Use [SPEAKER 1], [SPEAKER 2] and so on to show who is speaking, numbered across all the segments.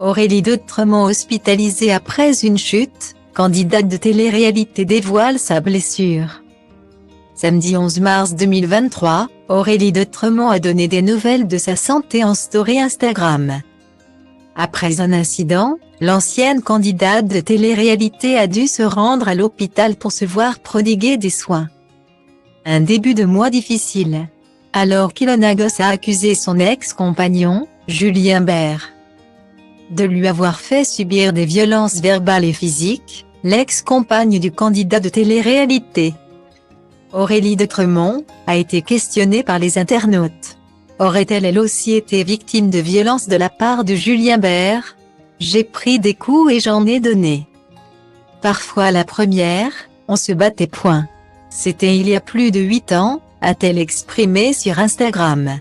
[SPEAKER 1] Aurélie d'Autremont hospitalisée après une chute, candidate de télé-réalité dévoile sa blessure. Samedi 11 mars 2023, Aurélie d'Autremont a donné des nouvelles de sa santé en story Instagram. Après un incident, l'ancienne candidate de télé-réalité a dû se rendre à l'hôpital pour se voir prodiguer des soins. Un début de mois difficile. Alors qu'Ilona Goss a accusé son ex-compagnon, Julien Bert, de lui avoir fait subir des violences verbales et physiques, l'ex-compagne du candidat de télé-réalité, Aurélie d'Autremont, a été questionnée par les internautes. Aurait-elle elle aussi été victime de violences de la part de Julien Bert? J'ai pris des coups et j'en ai donné. Parfois la première, on se battait point. C'était il y a plus de 8 ans, a-t-elle exprimé sur Instagram.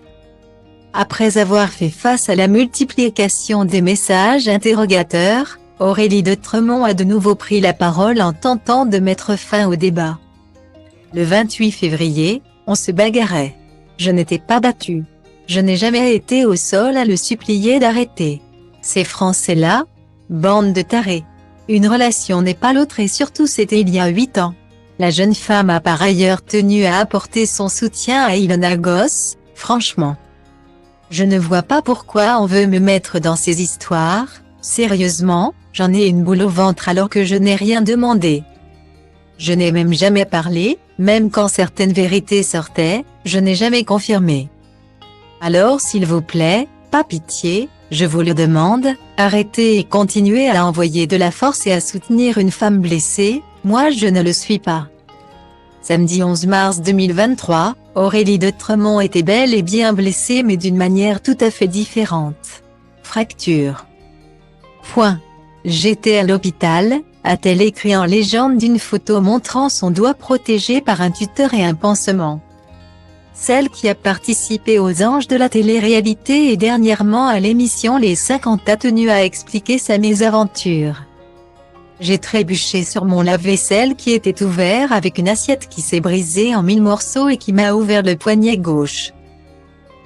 [SPEAKER 1] Après avoir fait face à la multiplication des messages interrogateurs, Aurélie d'Autremont a de nouveau pris la parole en tentant de mettre fin au débat. Le 28 février, on se bagarrait. Je n'étais pas battue. Je n'ai jamais été au sol à le supplier d'arrêter. Ces Français-là, bande de tarés. Une relation n'est pas l'autre et surtout c'était il y a 8 ans. La jeune femme a par ailleurs tenu à apporter son soutien à Ilona Goss, franchement. Je ne vois pas pourquoi on veut me mettre dans ces histoires, sérieusement, j'en ai une boule au ventre alors que je n'ai rien demandé. Je n'ai même jamais parlé, même quand certaines vérités sortaient, je n'ai jamais confirmé. Alors s'il vous plaît, pas pitié, je vous le demande, arrêtez et continuez à envoyer de la force et à soutenir une femme blessée, moi je ne le suis pas. Samedi 11 mars 2023, Aurélie d'Autremont était bel et bien blessée mais d'une manière tout à fait différente. Fracture. J'étais à l'hôpital, a-t-elle écrit en légende d'une photo montrant son doigt protégé par un tuteur et un pansement. Celle qui a participé aux Anges de la télé-réalité et dernièrement à l'émission Les 50 a tenu à expliquer sa mésaventure. J'ai trébuché sur mon lave-vaisselle qui était ouvert avec une assiette qui s'est brisée en 1000 morceaux et qui m'a ouvert le poignet gauche.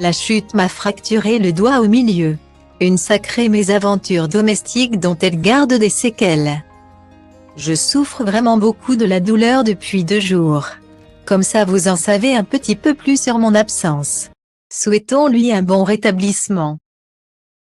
[SPEAKER 1] La chute m'a fracturé le doigt au milieu. Une sacrée mésaventure domestique dont elle garde des séquelles. Je souffre vraiment beaucoup de la douleur depuis 2 jours. Comme ça vous en savez un petit peu plus sur mon absence. Souhaitons-lui un bon rétablissement.